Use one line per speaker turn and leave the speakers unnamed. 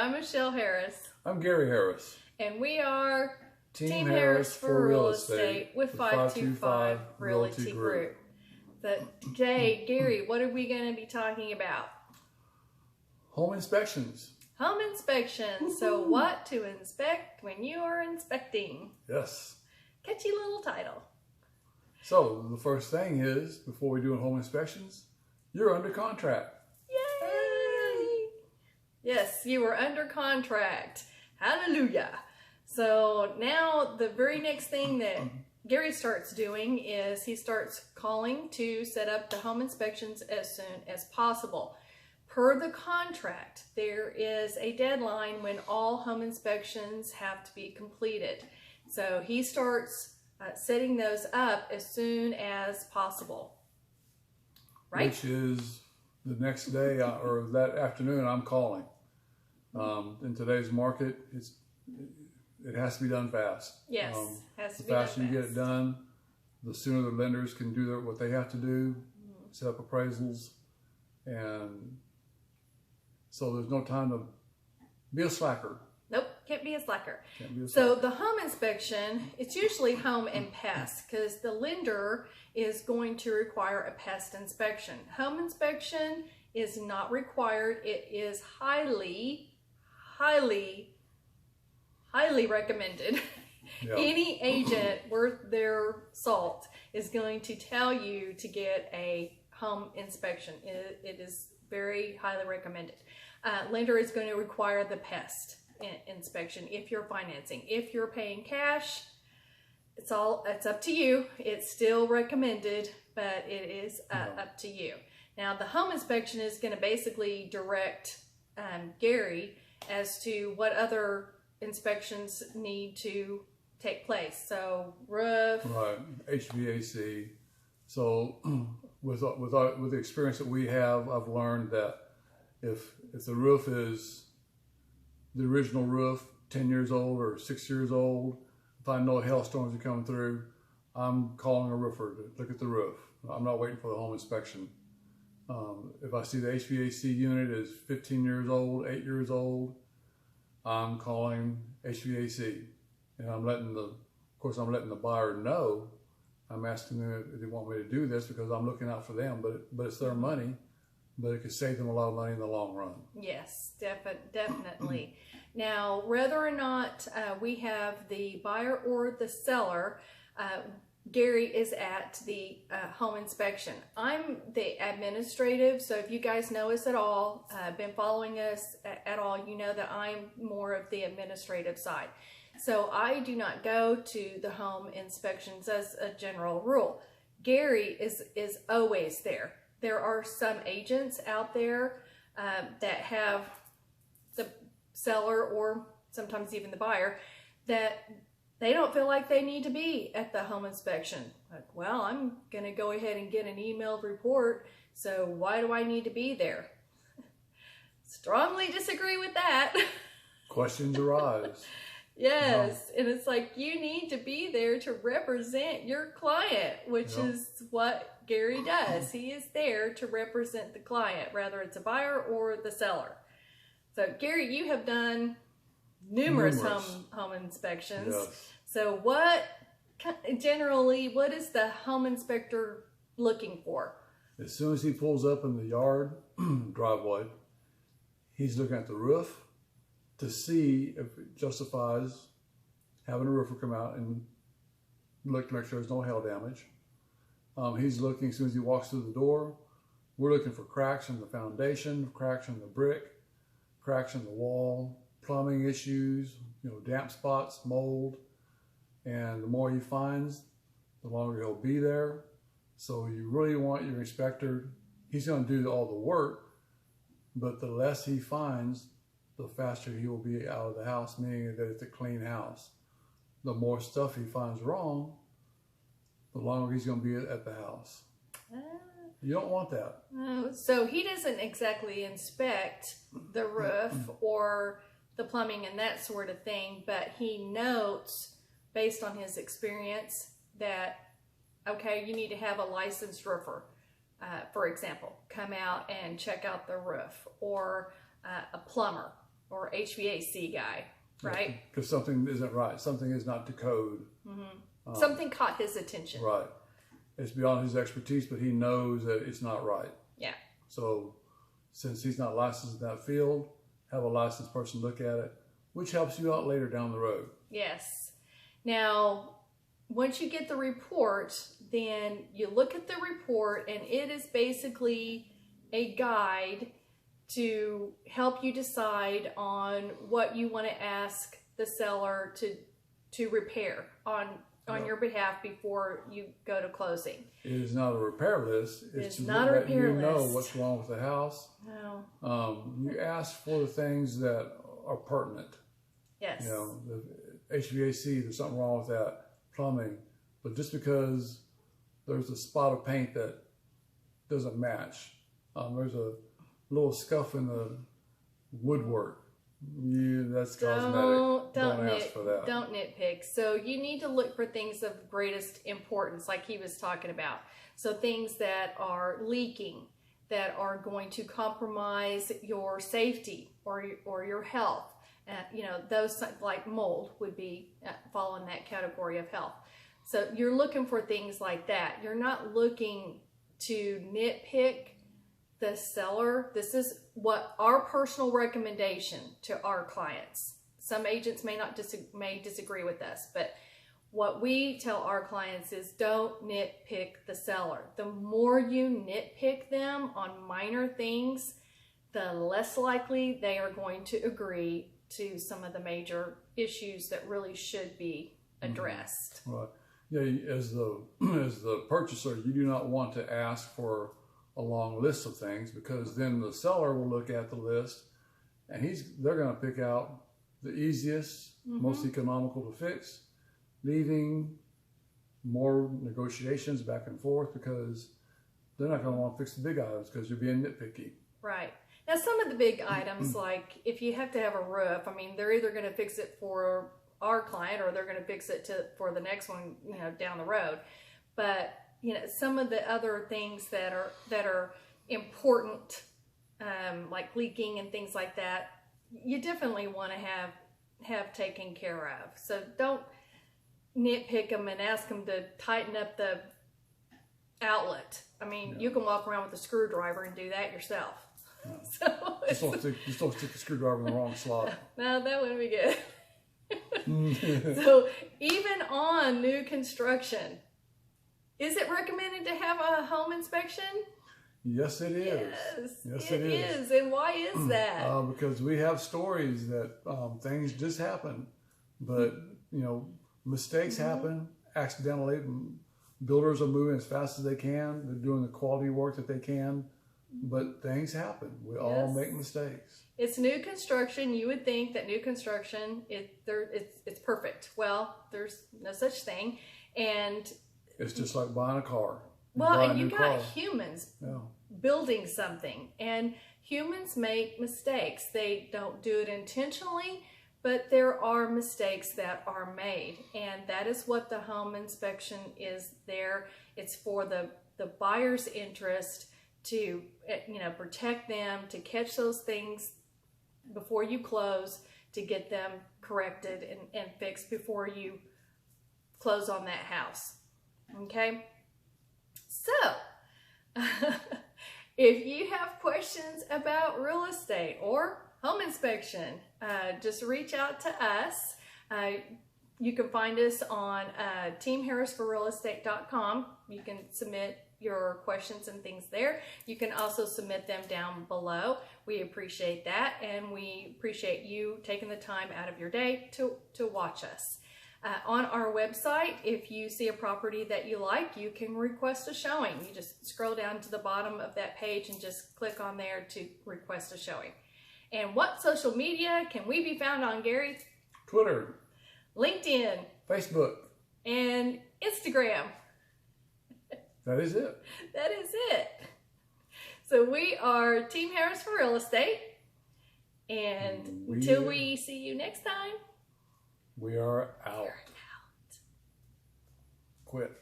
I'm Michelle Harris.
I'm Gary Harris.
And we are
Team Harris for Real Estate
with 525 Realty Group. Today, Gary, what are we going to be talking about?
Home inspections.
Home inspections. So what to inspect when you are inspecting.
Yes.
Catchy little title.
So the first thing is, before we do home inspections, you're under contract.
Yay! Yes, you are under contract. Hallelujah. So now the very next thing that Gary starts doing is he starts calling to set up the home inspections as soon as possible. Per the contract, there is a deadline when all home inspections have to be completed. So he starts setting those up as soon as possible. Right?
Which is the next day or that afternoon I'm calling. In today's market, it has to be done fast.
Yes, has to
the
be done
faster you get it done, the sooner the lenders can do what they have to do, set up appraisals, and so there's no time to be a slacker.
Nope, can't be a slacker.
Can't be a
So
slacker.
the home inspection, it's usually home and pest because the lender is going to require a pest inspection. Home inspection is not required. It is highly recommended.
Yeah.
Any agent worth their salt is going to tell you to get a home inspection. It is very highly recommended. Lender is going to require the pest inspection if you're financing. If you're paying cash, it's up to you. It's still recommended, but it is up to you. Now the home inspection is going to basically direct Gary as to what other inspections need to take place. So roof,
right, HVAC. So with the experience that we have, I've learned that if the roof is the original roof, 10 years old or 6 years old, if I know hailstorms are coming through, I'm calling a roofer to look at the roof. I'm not waiting for the home inspection. If I see the HVAC unit is 15 years old, 8 years old, I'm calling HVAC, and I'm letting the buyer know. I'm asking them if they want me to do this because I'm looking out for them, but it's their money, but it could save them a lot of money in the long run.
Yes, definitely. Now, whether or not we have the buyer or the seller, Gary is at the home inspection. I'm the administrative, so if you guys know us at all, been following us at all, you know that I'm more of the administrative side. So I do not go to the home inspections as a general rule. Gary is always there. There are some agents out there that have the seller or sometimes even the buyer that they don't feel like they need to be at the home inspection. Like, well, I'm going to go ahead and get an emailed report, so why do I need to be there? Strongly disagree with that.
Questions arise.
Yes, and it's like you need to be there to represent your client, which is what Gary does. He is there to represent the client, whether it's a buyer or the seller. So, Gary, you have done numerous home inspections.
Yes.
So what is the home inspector looking for?
As soon as he pulls up in the yard, driveway, he's looking at the roof to see if it justifies having a roofer come out and look to make sure there's no hail damage. He's looking, as soon as he walks through the door, we're looking for cracks in the foundation, cracks in the brick, cracks in the wall, plumbing issues, damp spots, mold. And the more he finds, the longer he'll be there. So you really want your inspector, he's going to do all the work, but the less he finds, the faster he will be out of the house, meaning that it's a clean house. The more stuff he finds wrong, the longer he's going to be at the house. You don't want that.
So he doesn't exactly inspect the roof or the plumbing and that sort of thing, but he notes based on his experience that, okay, you need to have a licensed roofer, for example, come out and check out the roof, or a plumber or HVAC guy, right?
Because something isn't right. Something is not to code.
Something caught his attention.
Right. It's beyond his expertise, but he knows that it's not right.
Yeah.
So since he's not licensed in that field, have a licensed person look at it, which helps you out later down the road.
Yes. Now, once you get the report, then you look at the report, and it is basically a guide to help you decide on what you want to ask the seller to repair on your behalf before you go to closing.
It is not a repair list. It's to
not a
let
repair
you know
list.
what's wrong with the house.
No.
You ask for the things that are pertinent.
Yes.
You know, the HVAC, there's something wrong with that. Plumbing. But just because there's a spot of paint that doesn't match, there's a little scuff in the woodwork, that's cosmetic. Don't ask for that.
Don't nitpick. So you need to look for things of greatest importance, like he was talking about. So things that are leaking, that are going to compromise your safety or your health. You know, those like mold would be fall in that category of health. So you're looking for things like that. You're not looking to nitpick the seller. This is what our personal recommendation to our clients. Some agents may disagree with us, but what we tell our clients is don't nitpick the seller. The more you nitpick them on minor things, the less likely they are going to agree to some of the major issues that really should be addressed.
Right. Yeah, as the purchaser, you do not want to ask for a long list of things, because then the seller will look at the list and they're going to pick out the easiest, most economical to fix, leaving more negotiations back and forth, because they're not going to want to fix the big items because you're being nitpicky.
Right. Now, some of the big items, like if you have to have a roof, I mean, they're either going to fix it for our client or they're going to fix it for the next one, you know, down the road. But, you know, some of the other things that are important, like leaking and things like that, you definitely want to have taken care of. So don't nitpick them and ask them to tighten up the outlet. I mean, you can walk around with a screwdriver and do that yourself.
No.
So
Just don't stick the screwdriver in the wrong slot.
No, that wouldn't be good. So even on new construction, is it recommended to have a home inspection?
Yes, it is.
Yes, it is. And why is that?
Because we have stories that things just happen, but you know, mistakes happen accidentally. Builders are moving as fast as they can. They're doing the quality work that they can, but things happen. We all make mistakes.
It's new construction. You would think that new construction it's perfect. Well, there's no such thing, and
it's just like buying a car.
And you got humans building something, and humans make mistakes. They don't do it intentionally, but there are mistakes that are made, and that is what the home inspection is there. It's for the buyer's interest to, you know, protect them, to catch those things before you close, to get them corrected and fixed before you close on that house. Okay? So, if you have questions about real estate or home inspection, just reach out to us. You can find us on teamharrisforrealestate.com. You can submit your questions and things there. You can also submit them down below. We appreciate that, and we appreciate you taking the time out of your day to watch us. On our website, if you see a property that you like, you can request a showing. You just scroll down to the bottom of that page and just click on there to request a showing. And what social media can we be found on, Gary?
Twitter,
LinkedIn,
Facebook,
and Instagram.
That is it.
That is it. So we are Team Harris for Real Estate. And until we see you next time,
we are out. Quit.